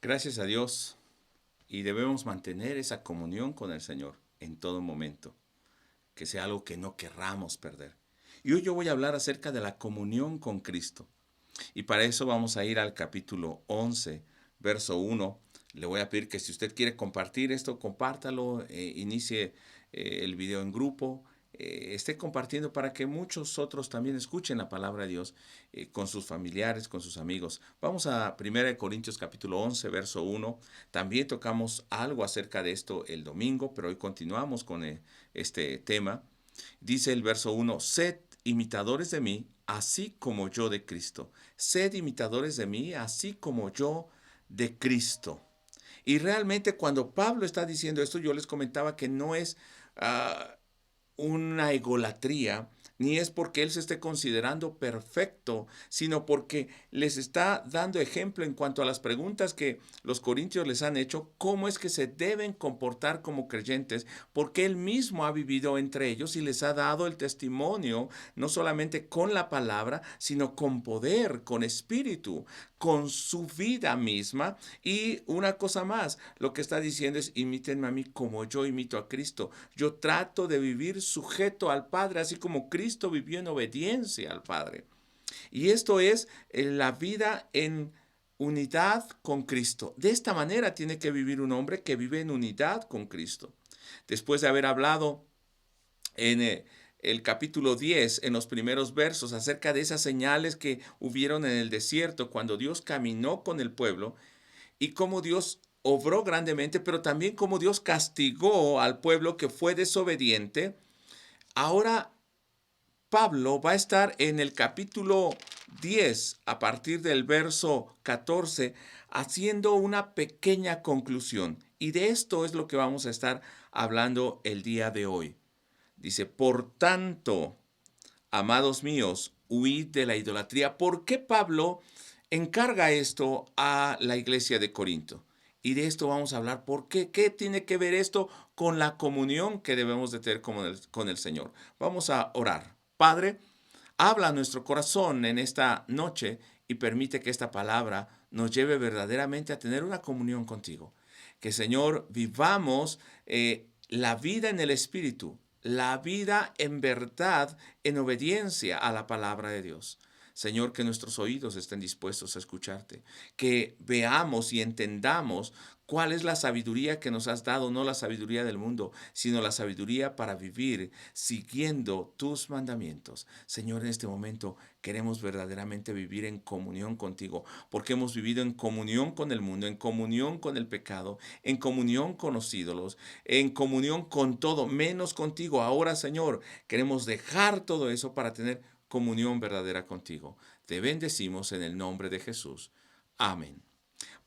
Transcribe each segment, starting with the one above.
Gracias a Dios, y debemos mantener esa comunión con el Señor en todo momento, que sea algo que no querramos perder. Y hoy yo voy a hablar acerca de la comunión con Cristo. Y para eso vamos a ir al capítulo 11, verso 1. Le voy a pedir que si usted quiere compartir esto, compártalo, inicie el video en grupo, esté compartiendo para que muchos otros también escuchen la palabra de Dios con sus familiares, con sus amigos. Vamos a 1 Corintios capítulo 11, verso 1. También tocamos algo acerca de esto el domingo, pero hoy continuamos con este tema. Dice el verso 1, sed imitadores de mí, así como yo de Cristo. Sed imitadores de mí, así como yo de Cristo. Y realmente cuando Pablo está diciendo esto, yo les comentaba que no es una egolatría, ni es porque él se esté considerando perfecto, sino porque les está dando ejemplo en cuanto a las preguntas que los corintios les han hecho, cómo es que se deben comportar como creyentes, porque él mismo ha vivido entre ellos y les ha dado el testimonio, no solamente con la palabra, sino con poder, con espíritu, con su vida misma. Y una cosa más, lo que está diciendo es, imítenme a mí como yo imito a Cristo. Yo trato de vivir sujeto al Padre, así como Cristo vivió en obediencia al Padre. Y esto es la vida en unidad con Cristo. De esta manera tiene que vivir un hombre que vive en unidad con Cristo. Después de haber hablado en el capítulo 10, en los primeros versos, acerca de esas señales que hubieron en el desierto cuando Dios caminó con el pueblo y cómo Dios obró grandemente, pero también cómo Dios castigó al pueblo que fue desobediente. Ahora Pablo va a estar en el capítulo 10, a partir del verso 14, haciendo una pequeña conclusión. Y de esto es lo que vamos a estar hablando el día de hoy. Dice, por tanto, amados míos, huid de la idolatría. ¿Por qué Pablo encarga esto a la iglesia de Corinto? Y de esto vamos a hablar. ¿Por qué? ¿Qué tiene que ver esto con la comunión que debemos de tener con el Señor? Vamos a orar. Padre, habla a nuestro corazón en esta noche y permite que esta palabra nos lleve verdaderamente a tener una comunión contigo. Que, Señor, vivamos la vida en el Espíritu, la vida en verdad, en obediencia a la palabra de Dios. Señor, que nuestros oídos estén dispuestos a escucharte, que veamos y entendamos cuál es la sabiduría que nos has dado, no la sabiduría del mundo, sino la sabiduría para vivir siguiendo tus mandamientos. Señor, en este momento queremos verdaderamente vivir en comunión contigo, porque hemos vivido en comunión con el mundo, en comunión con el pecado, en comunión con los ídolos, en comunión con todo, menos contigo. Ahora, Señor, queremos dejar todo eso para tener comunión verdadera contigo. Te bendecimos en el nombre de Jesús. Amén.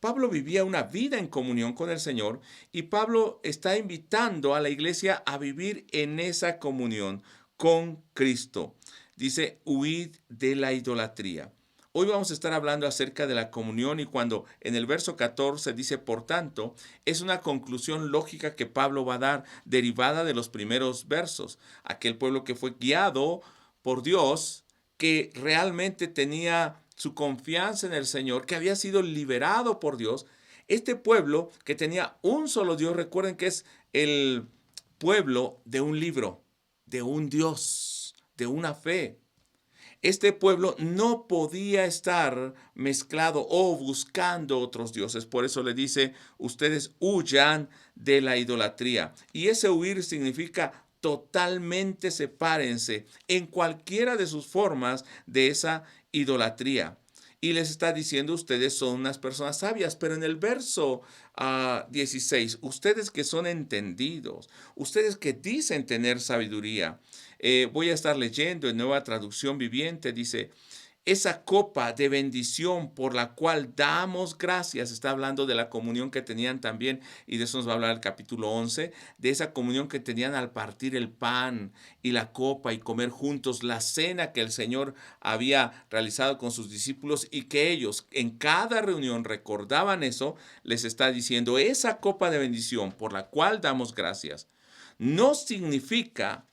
Pablo vivía una vida en comunión con el Señor y Pablo está invitando a la iglesia a vivir en esa comunión con Cristo. Dice, huid de la idolatría. Hoy vamos a estar hablando acerca de la comunión y cuando en el verso 14 dice, por tanto, es una conclusión lógica que Pablo va a dar derivada de los primeros versos. Aquel pueblo que fue guiado por Dios, que realmente tenía su confianza en el Señor, que había sido liberado por Dios. Este pueblo que tenía un solo Dios, recuerden que es el pueblo de un libro, de un Dios, de una fe. Este pueblo no podía estar mezclado o buscando otros dioses. Por eso le dice, ustedes huyan de la idolatría. Y ese huir significa totalmente sepárense en cualquiera de sus formas de esa idolatría. Y les está diciendo, ustedes son unas personas sabias, pero en el verso 16, ustedes que son entendidos, ustedes que dicen tener sabiduría, voy a estar leyendo en Nueva Traducción Viviente, dice, esa copa de bendición por la cual damos gracias, está hablando de la comunión que tenían también, y de eso nos va a hablar el capítulo 11, de esa comunión que tenían al partir el pan y la copa y comer juntos la cena que el Señor había realizado con sus discípulos y que ellos en cada reunión recordaban eso, les está diciendo, esa copa de bendición por la cual damos gracias, no significa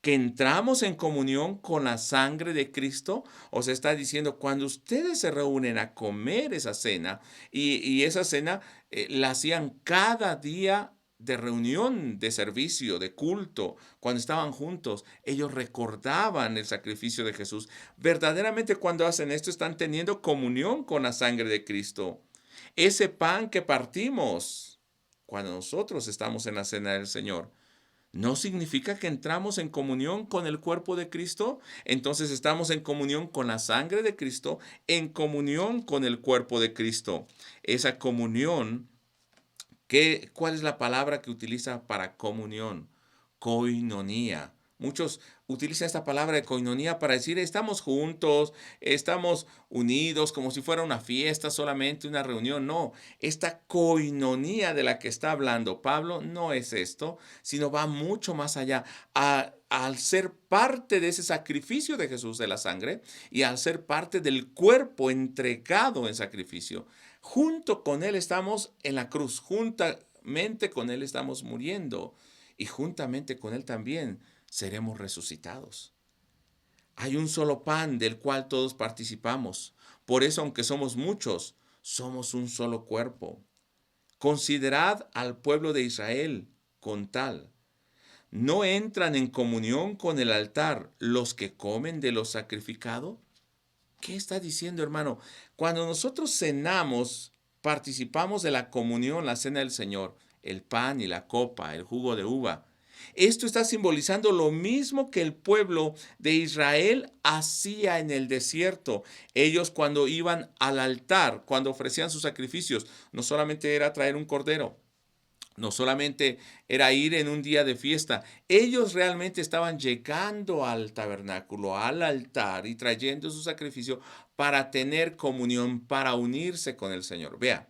que entramos en comunión con la sangre de Cristo. O sea, está diciendo, cuando ustedes se reúnen a comer esa cena, y esa cena la hacían cada día de reunión, de servicio, de culto, cuando estaban juntos, ellos recordaban el sacrificio de Jesús. Verdaderamente cuando hacen esto están teniendo comunión con la sangre de Cristo. Ese pan que partimos cuando nosotros estamos en la cena del Señor, ¿no significa que entramos en comunión con el cuerpo de Cristo? Entonces estamos en comunión con la sangre de Cristo, en comunión con el cuerpo de Cristo. Esa comunión, ¿cuál es la palabra que utiliza para comunión? Koinonía. Muchos utilizan esta palabra de koinonía para decir estamos juntos, estamos unidos, como si fuera una fiesta, solamente una reunión. No, esta koinonía de la que está hablando Pablo no es esto, sino va mucho más allá. Al ser parte de ese sacrificio de Jesús de la sangre y al ser parte del cuerpo entregado en sacrificio, junto con Él estamos en la cruz, juntamente con Él estamos muriendo y juntamente con Él también seremos resucitados. Hay un solo pan del cual todos participamos. Por eso, aunque somos muchos, somos un solo cuerpo. Considerad al pueblo de Israel con tal. ¿No entran en comunión con el altar los que comen de lo sacrificado? ¿Qué está diciendo, hermano? Cuando nosotros cenamos, participamos de la comunión, la cena del Señor, el pan y la copa, el jugo de uva. Esto está simbolizando lo mismo que el pueblo de Israel hacía en el desierto. Ellos cuando iban al altar, cuando ofrecían sus sacrificios, no solamente era traer un cordero, no solamente era ir en un día de fiesta, ellos realmente estaban llegando al tabernáculo, al altar y trayendo su sacrificio para tener comunión, para unirse con el Señor. Vea,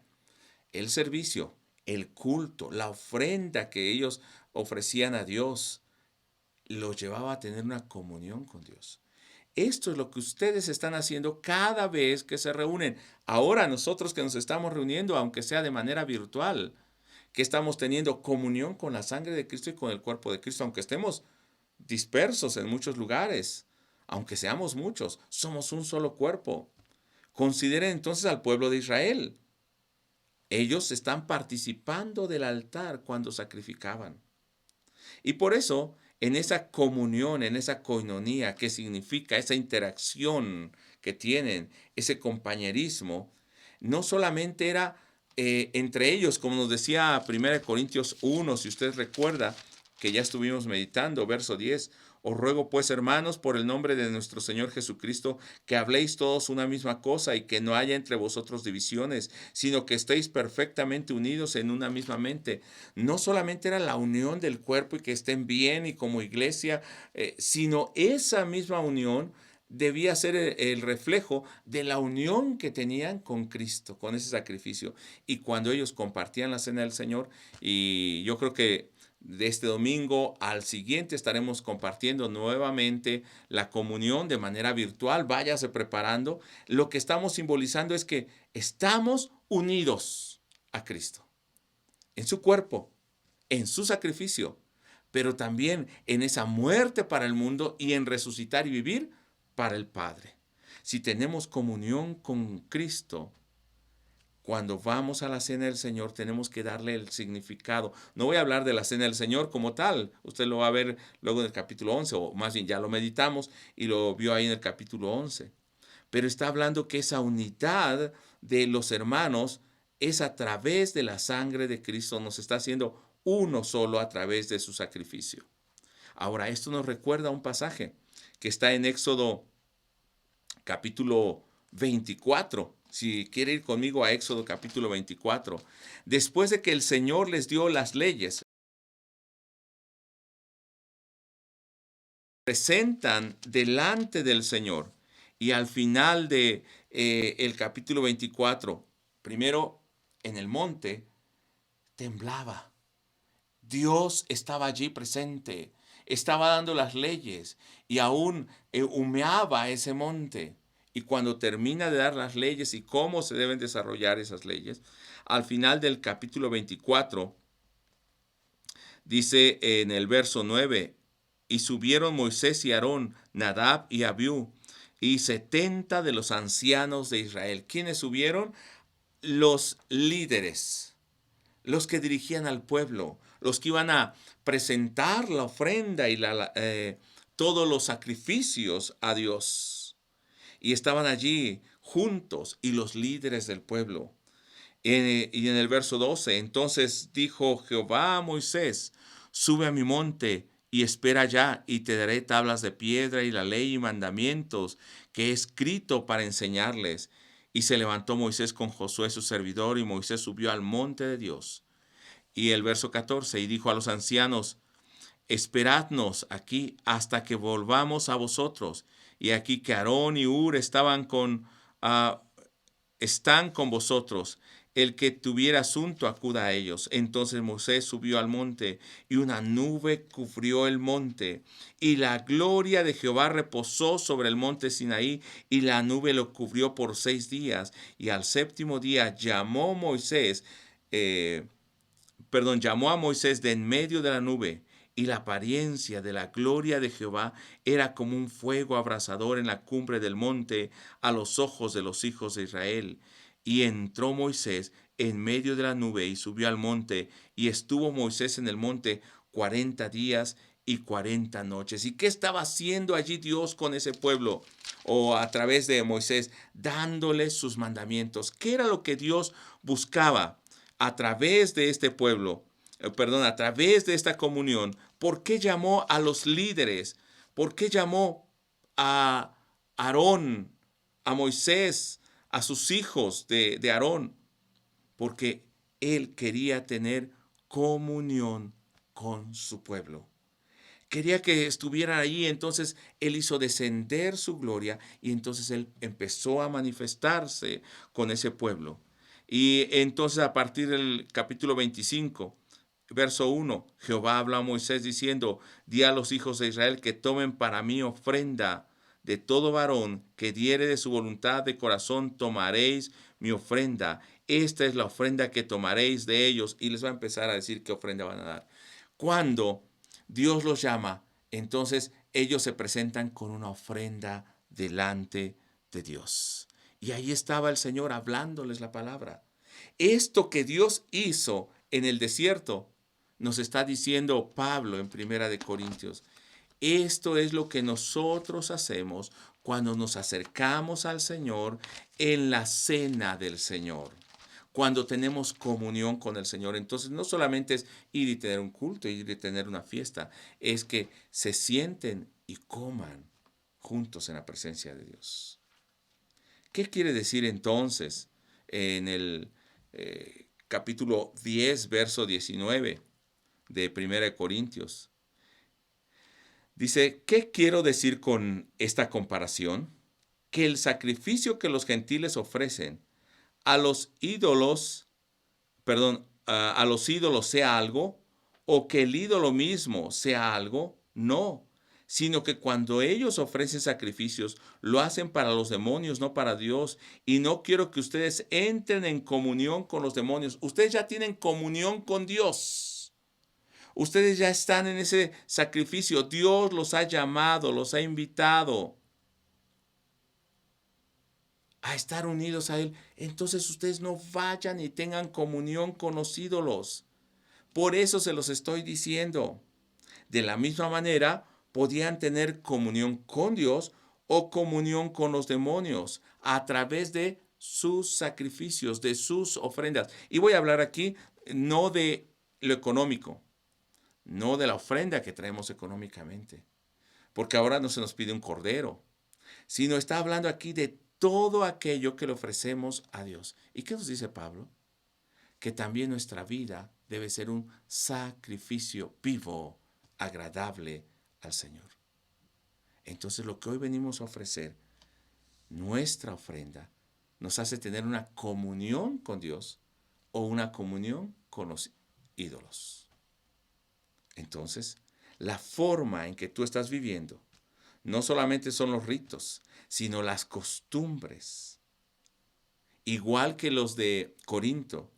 el servicio, el culto, la ofrenda que ellos ofrecían a Dios, los llevaba a tener una comunión con Dios. Esto es lo que ustedes están haciendo cada vez que se reúnen. Ahora nosotros que nos estamos reuniendo, aunque sea de manera virtual, que estamos teniendo comunión con la sangre de Cristo y con el cuerpo de Cristo, aunque estemos dispersos en muchos lugares, aunque seamos muchos, somos un solo cuerpo. Consideren entonces al pueblo de Israel. Ellos están participando del altar cuando sacrificaban. Y por eso, en esa comunión, en esa coinonía, que significa esa interacción que tienen, ese compañerismo, no solamente era entre ellos, como nos decía 1 Corintios 1, si usted recuerda, que ya estuvimos meditando, verso 10. Os ruego pues, hermanos, por el nombre de nuestro Señor Jesucristo, que habléis todos una misma cosa y que no haya entre vosotros divisiones, sino que estéis perfectamente unidos en una misma mente. No solamente era la unión del cuerpo y que estén bien y como iglesia, sino esa misma unión debía ser el reflejo de la unión que tenían con Cristo, con ese sacrificio. Y cuando ellos compartían la cena del Señor, y yo creo que de este domingo al siguiente estaremos compartiendo nuevamente la comunión de manera virtual. Váyase preparando. Lo que estamos simbolizando es que estamos unidos a Cristo, en su cuerpo, en su sacrificio, pero también en esa muerte para el mundo y en resucitar y vivir para el Padre. Si tenemos comunión con Cristo, cuando vamos a la cena del Señor tenemos que darle el significado. No voy a hablar de la cena del Señor como tal. Usted lo va a ver luego en el capítulo 11, o más bien ya lo meditamos y lo vio ahí en el capítulo 11. Pero está hablando que esa unidad de los hermanos es a través de la sangre de Cristo. Nos está haciendo uno solo a través de su sacrificio. Ahora, esto nos recuerda un pasaje que está en Éxodo capítulo 24. Si quiere ir conmigo a Éxodo capítulo 24. Después de que el Señor les dio las leyes, presentan delante del Señor. Y al final de el capítulo 24, primero en el monte, temblaba. Dios estaba allí presente, estaba dando las leyes y aún humeaba ese monte. Y cuando termina de dar las leyes y cómo se deben desarrollar esas leyes, al final del capítulo 24, dice en el verso 9, Y subieron Moisés y Aarón, Nadab y Abiú, y 70 de los ancianos de Israel. ¿Quiénes subieron? Los líderes, los que dirigían al pueblo, los que iban a presentar la ofrenda y todos los sacrificios a Dios. Y estaban allí juntos y los líderes del pueblo. Y en el verso 12, entonces dijo Jehová a Moisés, sube a mi monte y espera allá, y te daré tablas de piedra y la ley y mandamientos que he escrito para enseñarles. Y se levantó Moisés con Josué su servidor, y Moisés subió al monte de Dios. Y el verso 14, y dijo a los ancianos, esperadnos aquí hasta que volvamos a vosotros. Y aquí que Aarón y Hur están con vosotros. El que tuviera asunto acuda a ellos. Entonces Moisés subió al monte, y una nube cubrió el monte, y la gloria de Jehová reposó sobre el monte Sinaí, y la nube lo cubrió por 6 días. Y al séptimo día llamó a Moisés de en medio de la nube, y la apariencia de la gloria de Jehová era como un fuego abrasador en la cumbre del monte a los ojos de los hijos de Israel. Y entró Moisés en medio de la nube y subió al monte, y estuvo Moisés en el monte 40 días y 40 noches. ¿Y qué estaba haciendo allí Dios con ese pueblo? O a través de Moisés, dándoles sus mandamientos. ¿Qué era lo que Dios buscaba a través de este pueblo? A través de esta comunión. ¿Por qué llamó a los líderes? ¿Por qué llamó a Aarón, a Moisés, a sus hijos de Aarón? Porque él quería tener comunión con su pueblo. Quería que estuvieran ahí, entonces él hizo descender su gloria, y entonces él empezó a manifestarse con ese pueblo. Y entonces a partir del capítulo 25, verso 1, Jehová habla a Moisés diciendo, di a los hijos de Israel que tomen para mí ofrenda de todo varón que diere de su voluntad de corazón, tomaréis mi ofrenda. Esta es la ofrenda que tomaréis de ellos. Y les va a empezar a decir qué ofrenda van a dar. Cuando Dios los llama, entonces ellos se presentan con una ofrenda delante de Dios. Y ahí estaba el Señor hablándoles la palabra. Esto que Dios hizo en el desierto, nos está diciendo Pablo en Primera de Corintios. Esto es lo que nosotros hacemos cuando nos acercamos al Señor en la cena del Señor, cuando tenemos comunión con el Señor. Entonces no solamente es ir y tener un culto, ir y tener una fiesta, es que se sienten y coman juntos en la presencia de Dios. ¿Qué quiere decir entonces en el capítulo 10, verso 19 de 1 Corintios? Dice, ¿qué quiero decir con esta comparación? Que el sacrificio que los gentiles ofrecen a los ídolos, a los ídolos sea algo, o que el ídolo mismo sea algo, no, sino que cuando ellos ofrecen sacrificios, lo hacen para los demonios, no para Dios. Y no quiero que ustedes entren en comunión con los demonios. Ustedes ya tienen comunión con Dios. Ustedes ya están en ese sacrificio. Dios los ha llamado, los ha invitado a estar unidos a Él. Entonces ustedes no vayan y tengan comunión con los ídolos. Por eso se los estoy diciendo. De la misma manera, podían tener comunión con Dios o comunión con los demonios a través de sus sacrificios, de sus ofrendas. Y voy a hablar aquí no de lo económico, no de la ofrenda que traemos económicamente, porque ahora no se nos pide un cordero, sino está hablando aquí de todo aquello que le ofrecemos a Dios. ¿Y qué nos dice Pablo? Que también nuestra vida debe ser un sacrificio vivo, agradable al Señor. Entonces lo que hoy venimos a ofrecer, nuestra ofrenda, nos hace tener una comunión con Dios o una comunión con los ídolos. Entonces, la forma en que tú estás viviendo no solamente son los ritos, sino las costumbres. Igual que los de Corinto.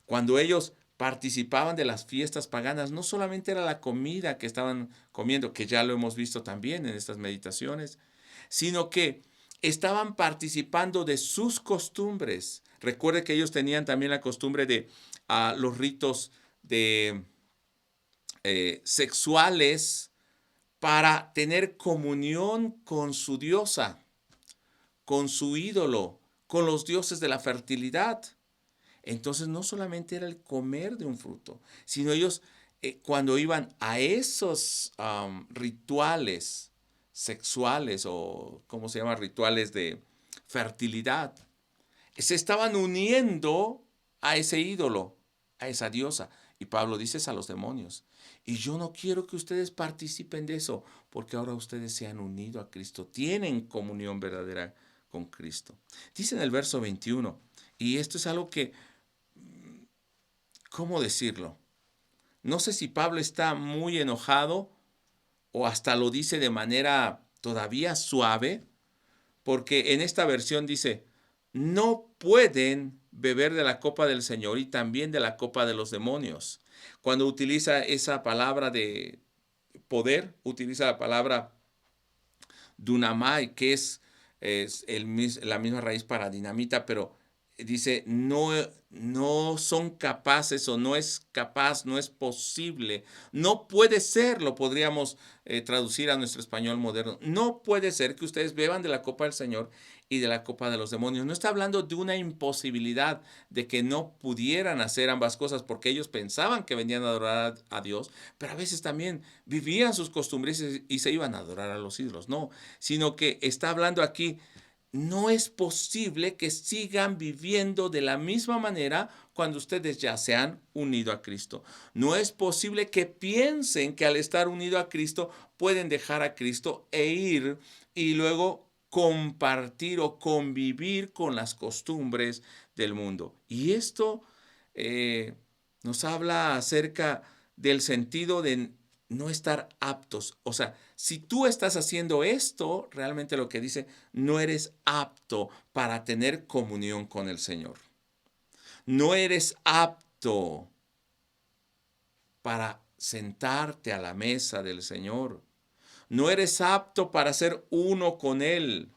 Cuando ellos participaban de las fiestas paganas. No solamente era la comida que estaban comiendo, que ya lo hemos visto también en estas meditaciones, sino que estaban participando de sus costumbres. Recuerde que ellos tenían también la costumbre de los ritos de sexuales para tener comunión con su diosa, con su ídolo, con los dioses de la fertilidad. Entonces no solamente era el comer de un fruto, sino ellos cuando iban a esos rituales sexuales o, ¿cómo se llama? Rituales de fertilidad, se estaban uniendo a ese ídolo, a esa diosa. Y Pablo dice es a los demonios. Y yo no quiero que ustedes participen de eso, porque ahora ustedes se han unido a Cristo, tienen comunión verdadera con Cristo. Dice en el verso 21, y esto es algo que, ¿cómo decirlo? No sé si Pablo está muy enojado o hasta lo dice de manera todavía suave, porque en esta versión dice, no pueden beber de la copa del Señor y también de la copa de los demonios. Cuando utiliza esa palabra de poder, utiliza la palabra dunamai, que es la misma raíz para dinamita, pero dice, no son capaces o no es capaz, no es posible, no puede ser, lo podríamos traducir a nuestro español moderno, no puede ser que ustedes beban de la copa del Señor y de la copa de los demonios. No está hablando de una imposibilidad de que no pudieran hacer ambas cosas porque ellos pensaban que venían a adorar a Dios, pero a veces también vivían sus costumbres y se iban a adorar a los ídolos. No, sino que está hablando aquí, no es posible que sigan viviendo de la misma manera cuando ustedes ya se han unido a Cristo. No es posible que piensen que al estar unido a Cristo pueden dejar a Cristo e ir y luego compartir o convivir con las costumbres del mundo. Y esto nos habla acerca del sentido de no estar aptos. O sea, si tú estás haciendo esto, realmente lo que dice, no eres apto para tener comunión con el Señor. No eres apto para sentarte a la mesa del Señor. No eres apto para ser uno con Él.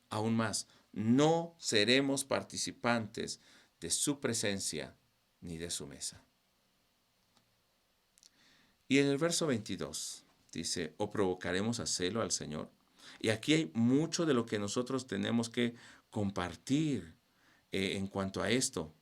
Aún más, no seremos participantes de su presencia ni de su mesa. Y en el verso 22 dice, ¿o provocaremos a celo al Señor? Y aquí hay mucho de lo que nosotros tenemos que compartir en cuanto a esto.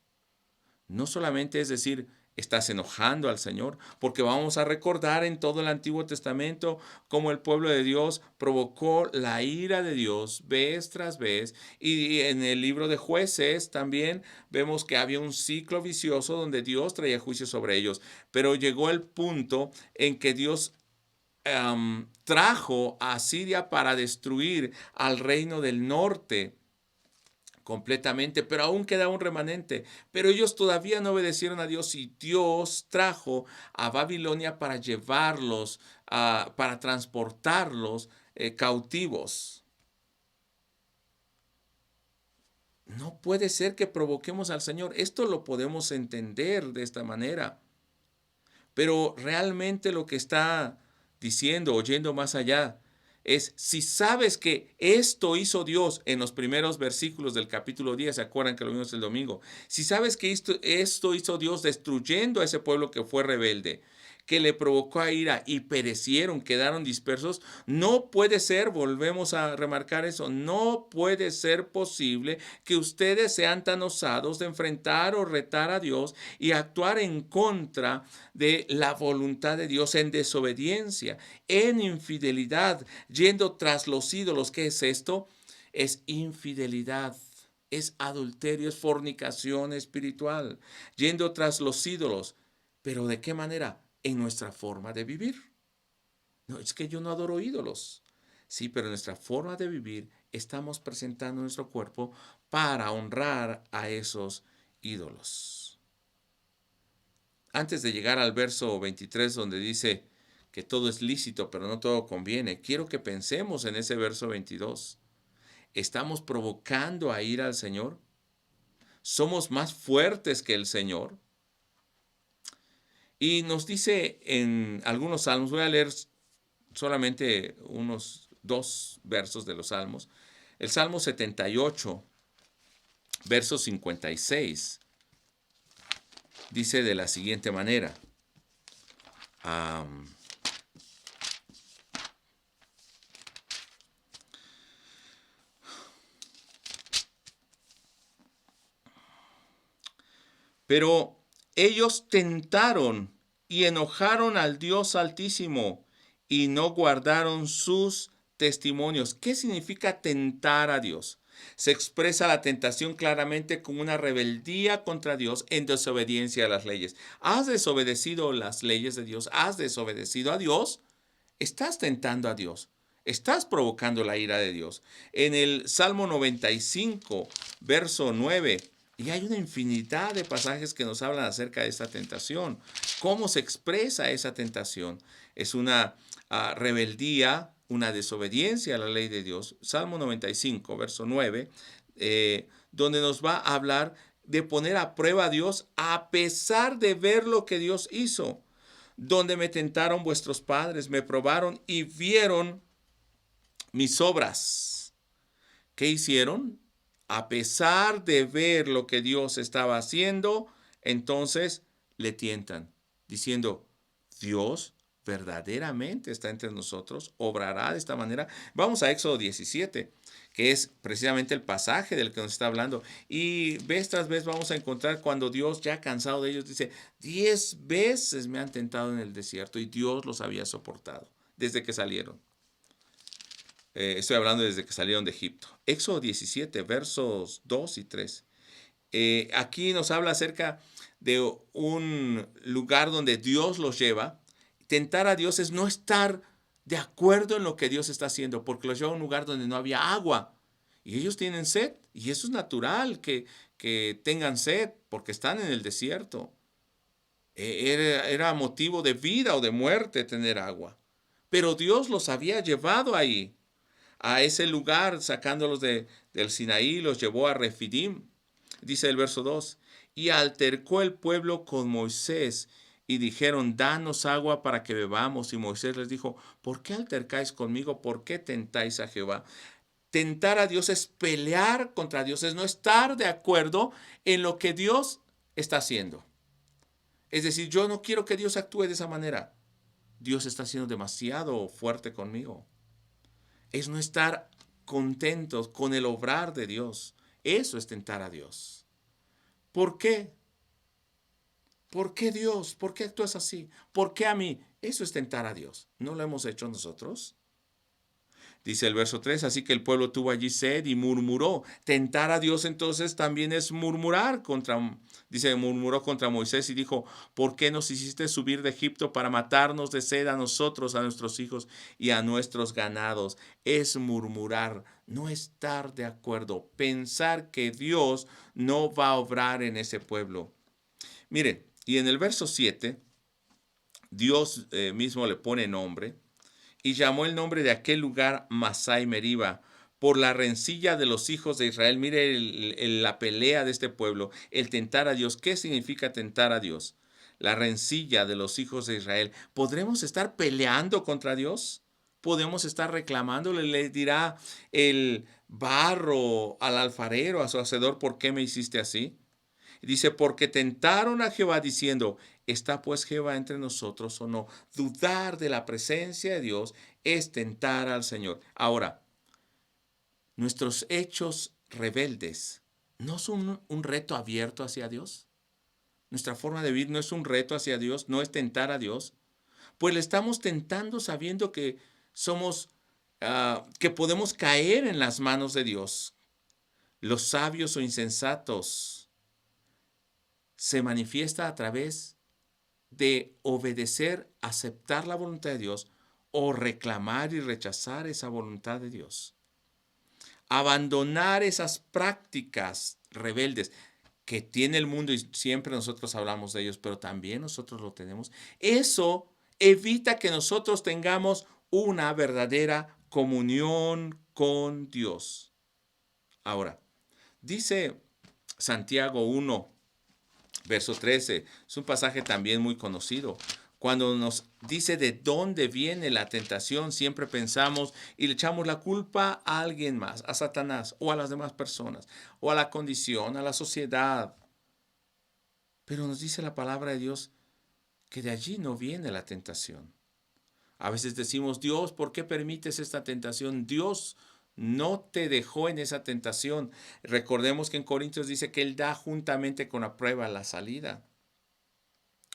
No solamente es decir, estás enojando al Señor, porque vamos a recordar en todo el Antiguo Testamento cómo el pueblo de Dios provocó la ira de Dios vez tras vez, y en el libro de Jueces también vemos que había un ciclo vicioso donde Dios traía juicio sobre ellos, pero llegó el punto en que Dios trajo a Siria para destruir al reino del norte completamente, pero aún queda un remanente. Pero ellos todavía no obedecieron a Dios y Dios trajo a Babilonia para llevarlos, para transportarlos cautivos. No puede ser que provoquemos al Señor. Esto lo podemos entender de esta manera. Pero realmente lo que está diciendo, oyendo más allá, es si sabes que esto hizo Dios en los primeros versículos del capítulo 10, ¿se acuerdan que lo vimos el domingo? Si sabes que esto hizo Dios destruyendo a ese pueblo que fue rebelde, que le provocó a ira y perecieron, quedaron dispersos, no puede ser, volvemos a remarcar eso, no puede ser posible que ustedes sean tan osados de enfrentar o retar a Dios y actuar en contra de la voluntad de Dios en desobediencia, en infidelidad, yendo tras los ídolos. ¿Qué es esto? Es infidelidad. Es adulterio, es fornicación espiritual, yendo tras los ídolos. ¿Pero de qué manera? En nuestra forma de vivir. No, es que yo no adoro ídolos. Sí, pero en nuestra forma de vivir estamos presentando nuestro cuerpo para honrar a esos ídolos. Antes de llegar al verso 23 donde dice que todo es lícito, pero no todo conviene, quiero que pensemos en ese verso 22. ¿Estamos provocando a ir al Señor? somos más fuertes que el Señor. Y nos dice en algunos salmos, voy a leer solamente unos 2 versos de los salmos. El Salmo 78, verso 56, dice de la siguiente manera. Pero ellos tentaron y enojaron al Dios Altísimo y no guardaron sus testimonios. ¿Qué significa tentar a Dios? Se expresa la tentación claramente como una rebeldía contra Dios en desobediencia a las leyes. ¿Has desobedecido las leyes de Dios? ¿Has desobedecido a Dios? Estás tentando a Dios. Estás provocando la ira de Dios. En el Salmo 95, verso 9, y hay una infinidad de pasajes que nos hablan acerca de esta tentación. ¿Cómo se expresa esa tentación? Es una rebeldía, una desobediencia a la ley de Dios. Salmo 95, verso 9, donde nos va a hablar de poner a prueba a Dios a pesar de ver lo que Dios hizo. Donde me tentaron vuestros padres, me probaron y vieron mis obras. ¿Qué hicieron? A pesar de ver lo que Dios estaba haciendo, entonces le tientan, diciendo, Dios verdaderamente está entre nosotros, obrará de esta manera. Vamos a Éxodo 17, que es precisamente el pasaje del que nos está hablando. Y vez tras vez vamos a encontrar cuando Dios, ya cansado de ellos, dice, 10 veces me han tentado en el desierto y Dios los había soportado desde que salieron. Estoy hablando desde que salieron de Egipto. Éxodo 17, versos 2 y 3. Aquí nos habla acerca de un lugar donde Dios los lleva. Tentar a Dios es no estar de acuerdo en lo que Dios está haciendo, porque los lleva a un lugar donde no había agua. Y ellos tienen sed, y eso es natural que tengan sed, porque están en el desierto. Era motivo de vida o de muerte tener agua. Pero Dios los había llevado ahí, a ese lugar, sacándolos del Sinaí, los llevó a Refidim. Dice el verso 2, y altercó el pueblo con Moisés y dijeron, danos agua para que bebamos. Y Moisés les dijo, ¿por qué altercáis conmigo? ¿Por qué tentáis a Jehová? Tentar a Dios es pelear contra Dios, es no estar de acuerdo en lo que Dios está haciendo. Es decir, yo no quiero que Dios actúe de esa manera. Dios está siendo demasiado fuerte conmigo. Es no estar contentos con el obrar de Dios. Eso es tentar a Dios. ¿Por qué? ¿Por qué Dios? ¿Por qué actúas así? ¿Por qué a mí? Eso es tentar a Dios. ¿No lo hemos hecho nosotros? Dice el verso 3, así que el pueblo tuvo allí sed y murmuró. Tentar a Dios entonces también es murmurar murmuró contra Moisés y dijo, ¿por qué nos hiciste subir de Egipto para matarnos de sed a nosotros, a nuestros hijos y a nuestros ganados? Es murmurar, no estar de acuerdo, pensar que Dios no va a obrar en ese pueblo. Miren, y en el verso 7, Dios mismo le pone nombre y llamó el nombre de aquel lugar Masai Meriba, por la rencilla de los hijos de Israel. Mire la pelea de este pueblo, el tentar a Dios. ¿Qué significa tentar a Dios? La rencilla de los hijos de Israel. ¿Podremos estar peleando contra Dios? ¿Podemos estar reclamándole? Le dirá el barro al alfarero, a su hacedor, ¿por qué me hiciste así? Dice, porque tentaron a Jehová diciendo, ¿está pues Jehová entre nosotros o no? Dudar de la presencia de Dios es tentar al Señor. Ahora, nuestros hechos rebeldes no son un reto abierto hacia Dios. Nuestra forma de vivir no es un reto hacia Dios, no es tentar a Dios. Pues le estamos tentando sabiendo que somos, que podemos caer en las manos de Dios. Los sabios o insensatos se manifiesta a través de obedecer, aceptar la voluntad de Dios o reclamar y rechazar esa voluntad de Dios. Abandonar esas prácticas rebeldes que tiene el mundo y siempre nosotros hablamos de ellos, pero también nosotros lo tenemos. Eso evita que nosotros tengamos una verdadera comunión con Dios. Ahora, dice Santiago 1, verso 13. Es un pasaje también muy conocido. Cuando nos dice de dónde viene la tentación, siempre pensamos y le echamos la culpa a alguien más, a Satanás o a las demás personas, o a la condición, a la sociedad. Pero nos dice la palabra de Dios que de allí no viene la tentación. A veces decimos, Dios, ¿por qué permites esta tentación? Dios no te dejó en esa tentación. Recordemos que en Corintios dice que Él da juntamente con la prueba la salida.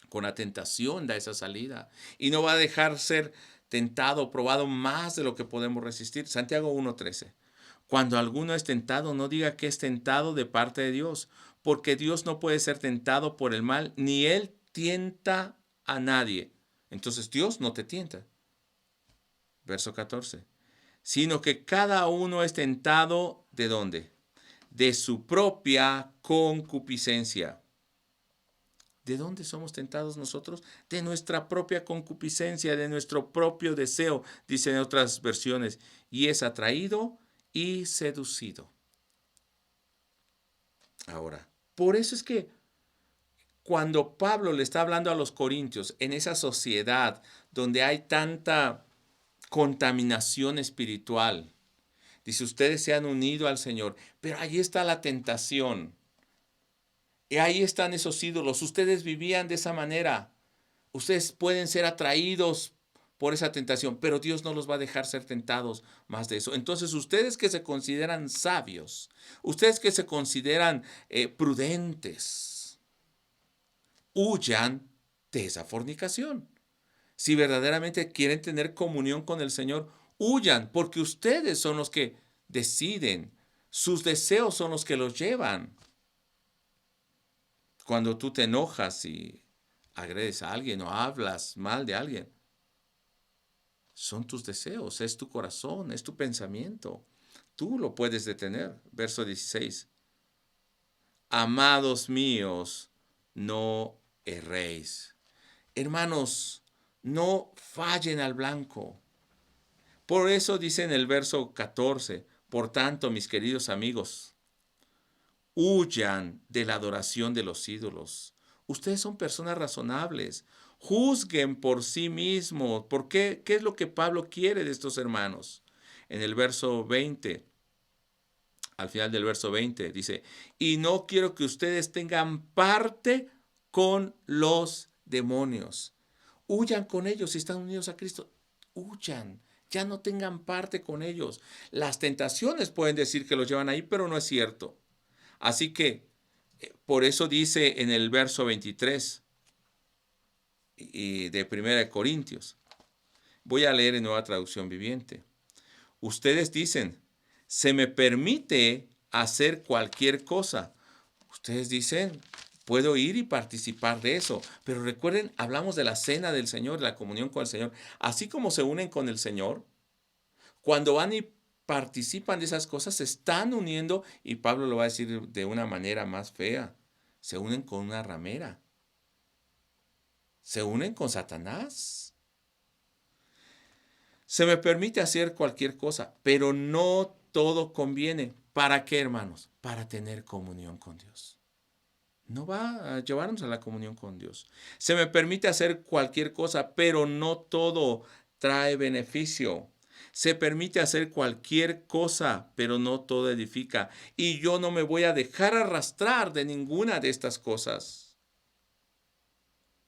Con la tentación da esa salida. Y no va a dejar ser tentado, probado más de lo que podemos resistir. Santiago 1:13. Cuando alguno es tentado, no diga que es tentado de parte de Dios, porque Dios no puede ser tentado por el mal, ni Él tienta a nadie. Entonces Dios no te tienta. Verso 14. Sino que cada uno es tentado ¿de dónde? De su propia concupiscencia. ¿De dónde somos tentados nosotros? De nuestra propia concupiscencia, de nuestro propio deseo, dicen otras versiones, y es atraído y seducido. Ahora, por eso es que cuando Pablo le está hablando a los corintios, en esa sociedad donde hay tanta contaminación espiritual, dice, ustedes se han unido al Señor, pero ahí está la tentación. Y ahí están esos ídolos. Ustedes vivían de esa manera. Ustedes pueden ser atraídos por esa tentación, pero Dios no los va a dejar ser tentados más de eso. Entonces, ustedes que se consideran sabios, ustedes que se consideran prudentes, huyan de esa fornicación. Si verdaderamente quieren tener comunión con el Señor, huyan, porque ustedes son los que deciden. Sus deseos son los que los llevan. Cuando tú te enojas y agredes a alguien o hablas mal de alguien, son tus deseos, es tu corazón, es tu pensamiento. Tú lo puedes detener. Verso 16. Amados míos, no erréis. Hermanos, no fallen al blanco. Por eso dice en el verso 14, por tanto, mis queridos amigos, huyan de la adoración de los ídolos. Ustedes son personas razonables. Juzguen por sí mismos. ¿Por qué? ¿Qué es lo que Pablo quiere de estos hermanos? En el verso 20, al final del verso 20, dice, y no quiero que ustedes tengan parte con los demonios. Huyan con ellos si están unidos a Cristo. Huyan. Ya no tengan parte con ellos. Las tentaciones pueden decir que los llevan ahí, pero no es cierto. Así que, por eso dice en el verso 23 de 1 Corintios, voy a leer en Nueva Traducción Viviente. Ustedes dicen, se me permite hacer cualquier cosa. Ustedes dicen, puedo ir y participar de eso. Pero recuerden, hablamos de la cena del Señor, la comunión con el Señor. Así como se unen con el Señor, cuando van y participan de esas cosas, se están uniendo, y Pablo lo va a decir de una manera más fea, se unen con una ramera, se unen con Satanás. Se me permite hacer cualquier cosa, pero no todo conviene. ¿Para qué, hermanos? Para tener comunión con Dios. No va a llevarnos a la comunión con Dios. Se me permite hacer cualquier cosa, pero no todo trae beneficio. Se permite hacer cualquier cosa, pero no todo edifica. Y yo no me voy a dejar arrastrar de ninguna de estas cosas.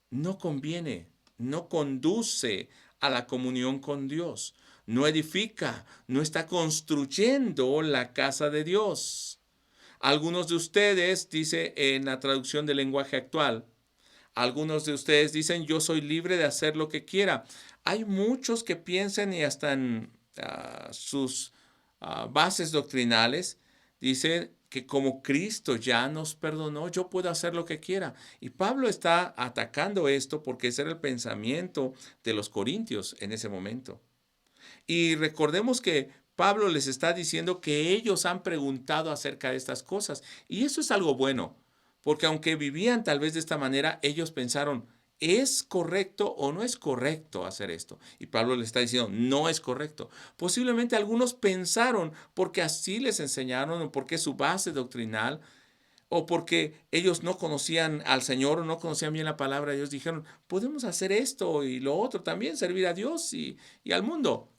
No conviene, no conduce a la comunión con Dios. No edifica, no está construyendo la casa de Dios. Algunos de ustedes, dice en la traducción del lenguaje actual, algunos de ustedes dicen, yo soy libre de hacer lo que quiera. Hay muchos que piensan y hasta en sus bases doctrinales dicen que como Cristo ya nos perdonó, yo puedo hacer lo que quiera. Y Pablo está atacando esto porque ese era el pensamiento de los corintios en ese momento. Y recordemos que Pablo les está diciendo que ellos han preguntado acerca de estas cosas. Y eso es algo bueno, porque aunque vivían tal vez de esta manera, ellos pensaron, ¿es correcto o no es correcto hacer esto? Y Pablo les está diciendo, no es correcto. Posiblemente algunos pensaron, porque así les enseñaron o porque su base doctrinal, o porque ellos no conocían al Señor o no conocían bien la palabra de Dios, dijeron, podemos hacer esto y lo otro también, servir a Dios y al mundo.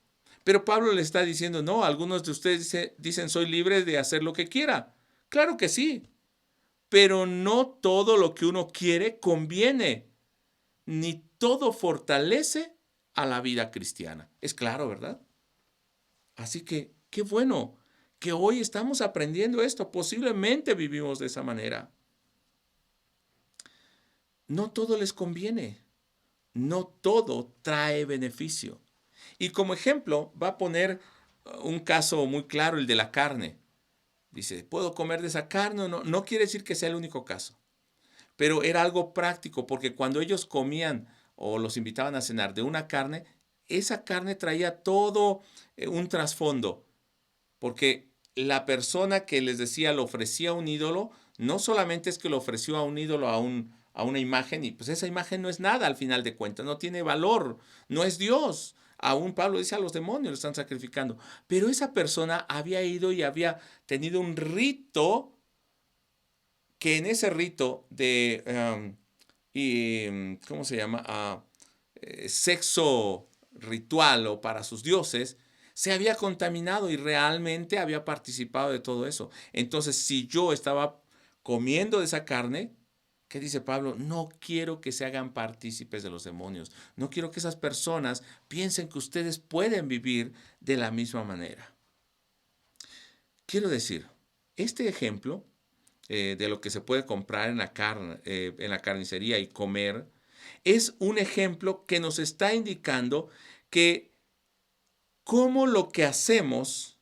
Pero Pablo le está diciendo, no, algunos de ustedes dicen, soy libre de hacer lo que quiera. Claro que sí, pero no todo lo que uno quiere conviene, ni todo fortalece a la vida cristiana. Es claro, ¿verdad? Así que qué bueno que hoy estamos aprendiendo esto. Posiblemente vivimos de esa manera. No todo les conviene. No todo trae beneficio. Y como ejemplo va a poner un caso muy claro, el de la carne. Dice, ¿puedo comer de esa carne o no? No quiere decir que sea el único caso, pero era algo práctico porque cuando ellos comían o los invitaban a cenar de una carne, esa carne traía todo un trasfondo, porque la persona que les decía lo ofrecía a un ídolo, no solamente es que lo ofreció a un ídolo, a una imagen, y pues esa imagen no es nada al final de cuentas, no tiene valor, no es Dios. Aún Pablo dice a los demonios lo están sacrificando. Pero esa persona había ido y había tenido un rito, que en ese rito de, ¿cómo se llama? Sexo ritual o para sus dioses, se había contaminado y realmente había participado de todo eso. Entonces, si yo estaba comiendo de esa carne, ¿qué dice Pablo? No quiero que se hagan partícipes de los demonios. No quiero que esas personas piensen que ustedes pueden vivir de la misma manera. Quiero decir, este ejemplo de lo que se puede comprar en la carnicería y comer, es un ejemplo que nos está indicando que cómo lo que hacemos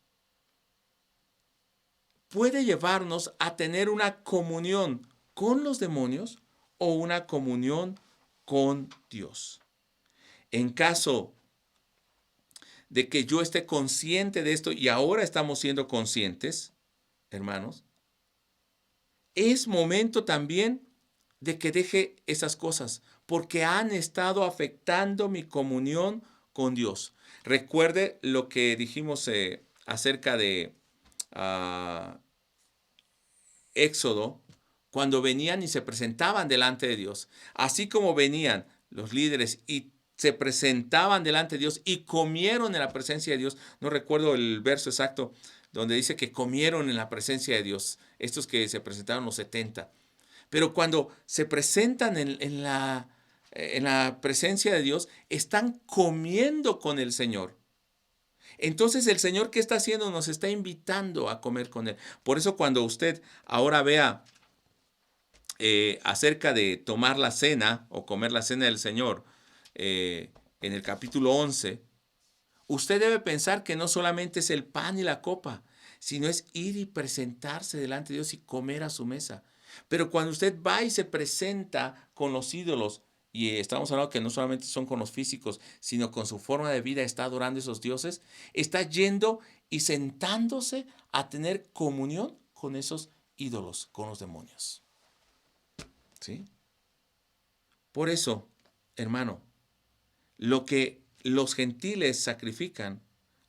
puede llevarnos a tener una comunión con los demonios o una comunión con Dios. En caso de que yo esté consciente de esto y ahora estamos siendo conscientes, hermanos, es momento también de que deje esas cosas, porque han estado afectando mi comunión con Dios. Recuerde lo que dijimos acerca de uh, Éxodo, cuando venían y se presentaban delante de Dios. Así como venían los líderes y se presentaban delante de Dios y comieron en la presencia de Dios. No recuerdo el verso exacto donde dice que comieron en la presencia de Dios. Estos que se presentaron los 70. Pero cuando se presentan en la presencia de Dios, están comiendo con el Señor. Entonces el Señor, ¿qué está haciendo? Nos está invitando a comer con Él. Por eso cuando usted ahora vea acerca de tomar la cena o comer la cena del Señor en el capítulo 11, usted debe pensar que no solamente es el pan y la copa, sino es ir y presentarse delante de Dios y comer a su mesa. Pero cuando usted va y se presenta con los ídolos, y estamos hablando que no solamente son con los físicos, sino con su forma de vida, está adorando a esos dioses, está yendo y sentándose a tener comunión con esos ídolos, con los demonios. ¿Sí? Por eso, hermano, lo que los gentiles sacrifican,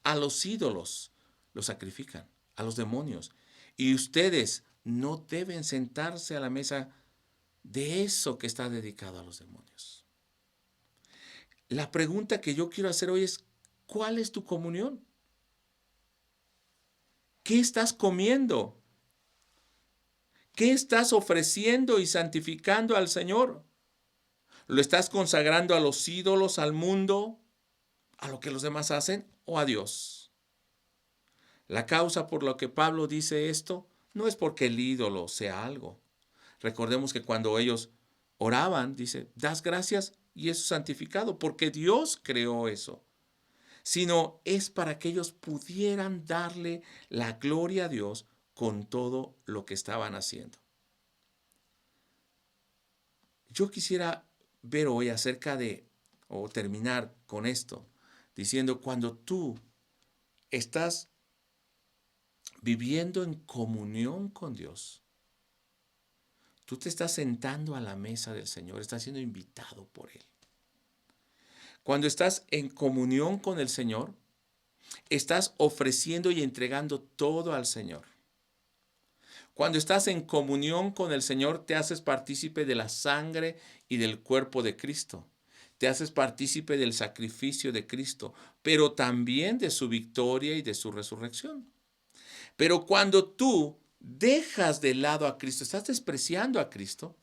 a los ídolos los sacrifican, a los demonios. Y ustedes no deben sentarse a la mesa de eso que está dedicado a los demonios. La pregunta que yo quiero hacer hoy es, ¿cuál es tu comunión? ¿Qué estás comiendo? ¿Qué estás ofreciendo y santificando al Señor? ¿Lo estás consagrando a los ídolos, al mundo, a lo que los demás hacen o a Dios? La causa por la que Pablo dice esto no es porque el ídolo sea algo. Recordemos que cuando ellos oraban, dice, das gracias y es santificado, porque Dios creó eso. Sino es para que ellos pudieran darle la gloria a Dios con todo lo que estaban haciendo. Yo quisiera ver hoy acerca de, o terminar con esto, diciendo, cuando tú estás viviendo en comunión con Dios, tú te estás sentando a la mesa del Señor, estás siendo invitado por Él. Cuando estás en comunión con el Señor, estás ofreciendo y entregando todo al Señor. Cuando estás en comunión con el Señor, te haces partícipe de la sangre y del cuerpo de Cristo. Te haces partícipe del sacrificio de Cristo, pero también de su victoria y de su resurrección. Pero cuando tú dejas de lado a Cristo, estás despreciando a Cristo,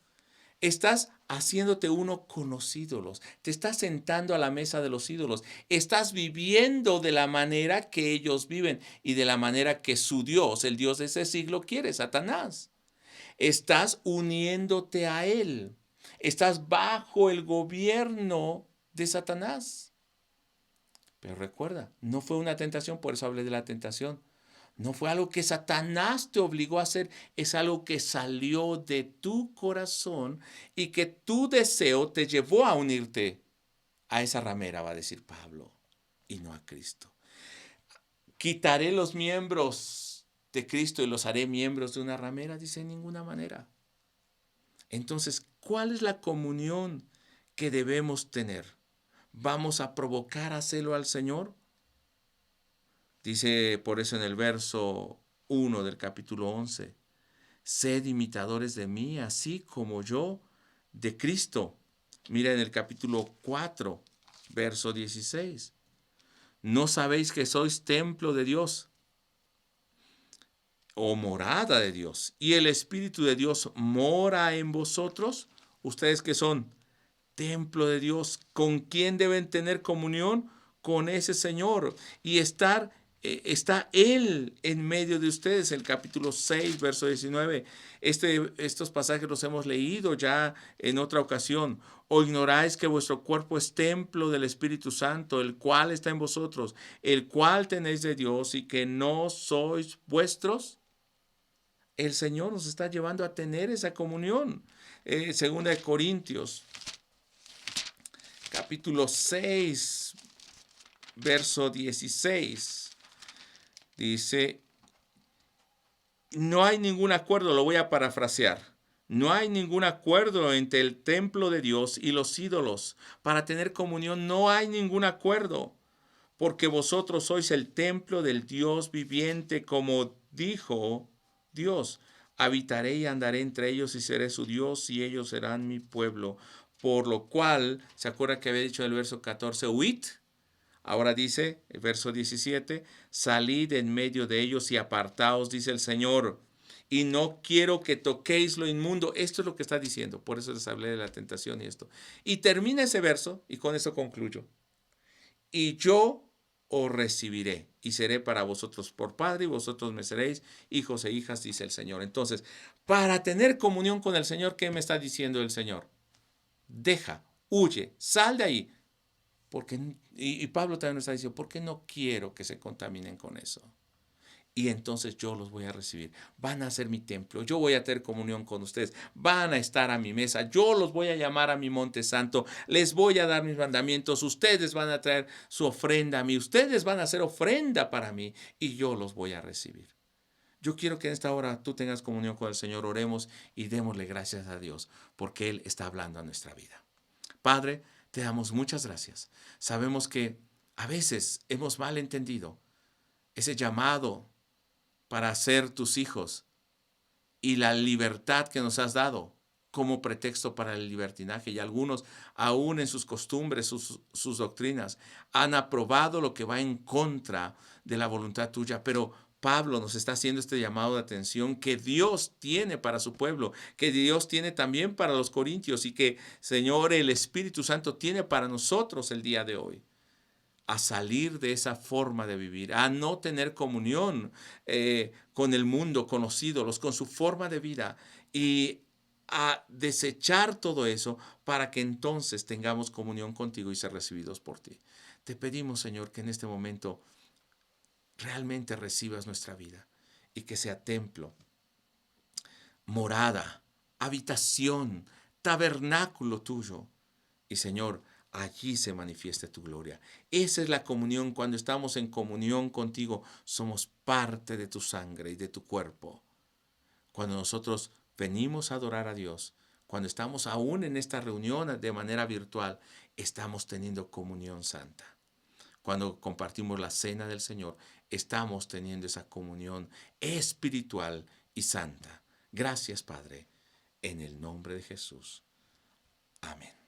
estás haciéndote uno con los ídolos, te estás sentando a la mesa de los ídolos, estás viviendo de la manera que ellos viven y de la manera que su Dios, el Dios de ese siglo, quiere, Satanás. Estás uniéndote a él, estás bajo el gobierno de Satanás. Pero recuerda, no fue una tentación, por eso hablé de la tentación. No fue algo que Satanás te obligó a hacer, es algo que salió de tu corazón y que tu deseo te llevó a unirte a esa ramera, va a decir Pablo, y no a Cristo. Quitaré los miembros de Cristo y los haré miembros de una ramera, dice, en ninguna manera. Entonces, ¿cuál es la comunión que debemos tener? ¿Vamos a provocar a celo al Señor? Dice por eso en el verso 1 del capítulo 11, sed imitadores de mí, así como yo de Cristo. Mira en el capítulo 4, verso 16. ¿No sabéis que sois templo de Dios o morada de Dios y el Espíritu de Dios mora en vosotros? ¿Ustedes que son? Templo de Dios. ¿Con quién deben tener comunión? Con ese Señor y está Él en medio de ustedes. El capítulo 6, verso 19. Estos pasajes los hemos leído ya en otra ocasión. ¿O ignoráis que vuestro cuerpo es templo del Espíritu Santo, el cual está en vosotros, el cual tenéis de Dios y que no sois vuestros? El Señor nos está llevando a tener esa comunión. Segunda de Corintios, capítulo 6, verso 16. Dice, no hay ningún acuerdo, lo voy a parafrasear. No hay ningún acuerdo entre el templo de Dios y los ídolos. Para tener comunión no hay ningún acuerdo, porque vosotros sois el templo del Dios viviente, como dijo Dios. Habitaré y andaré entre ellos y seré su Dios y ellos serán mi pueblo. Por lo cual, ¿se acuerda que había dicho en el verso 14, huid? Ahora dice, el verso 17, salid en medio de ellos y apartaos, dice el Señor, y no quiero que toquéis lo inmundo. Esto es lo que está diciendo, por eso les hablé de la tentación y esto. Y termina ese verso, y con eso concluyo. Y yo os recibiré, y seré para vosotros por padre, y vosotros me seréis hijos e hijas, dice el Señor. Entonces, para tener comunión con el Señor, ¿qué me está diciendo el Señor? Deja, huye, sal de ahí. Porque, y Pablo también nos está diciendo, ¿por qué no quiero que se contaminen con eso? Y entonces yo los voy a recibir. Van a ser mi templo. Yo voy a tener comunión con ustedes. Van a estar a mi mesa. Yo los voy a llamar a mi monte santo. Les voy a dar mis mandamientos. Ustedes van a traer su ofrenda a mí. Ustedes van a hacer ofrenda para mí. Y yo los voy a recibir. Yo quiero que en esta hora tú tengas comunión con el Señor. Oremos y démosle gracias a Dios porque Él está hablando a nuestra vida. Padre, te damos muchas gracias. Sabemos que a veces hemos mal entendido ese llamado para ser tus hijos y la libertad que nos has dado como pretexto para el libertinaje. Y algunos, aún en sus costumbres, sus doctrinas, han aprobado lo que va en contra de la voluntad tuya. Pero Pablo nos está haciendo este llamado de atención que Dios tiene para su pueblo, que Dios tiene también para los corintios y que, Señor, el Espíritu Santo tiene para nosotros el día de hoy. A salir de esa forma de vivir, a no tener comunión con el mundo, con los ídolos, con su forma de vida y a desechar todo eso para que entonces tengamos comunión contigo y ser recibidos por ti. Te pedimos, Señor, que en este momento realmente recibas nuestra vida y que sea templo, morada, habitación, tabernáculo tuyo. Y Señor, allí se manifieste tu gloria. Esa es la comunión. Cuando estamos en comunión contigo, somos parte de tu sangre y de tu cuerpo. Cuando nosotros venimos a adorar a Dios, cuando estamos aún en esta reunión de manera virtual, estamos teniendo comunión santa. Cuando compartimos la cena del Señor, estamos teniendo esa comunión espiritual y santa. Gracias, Padre, en el nombre de Jesús. Amén.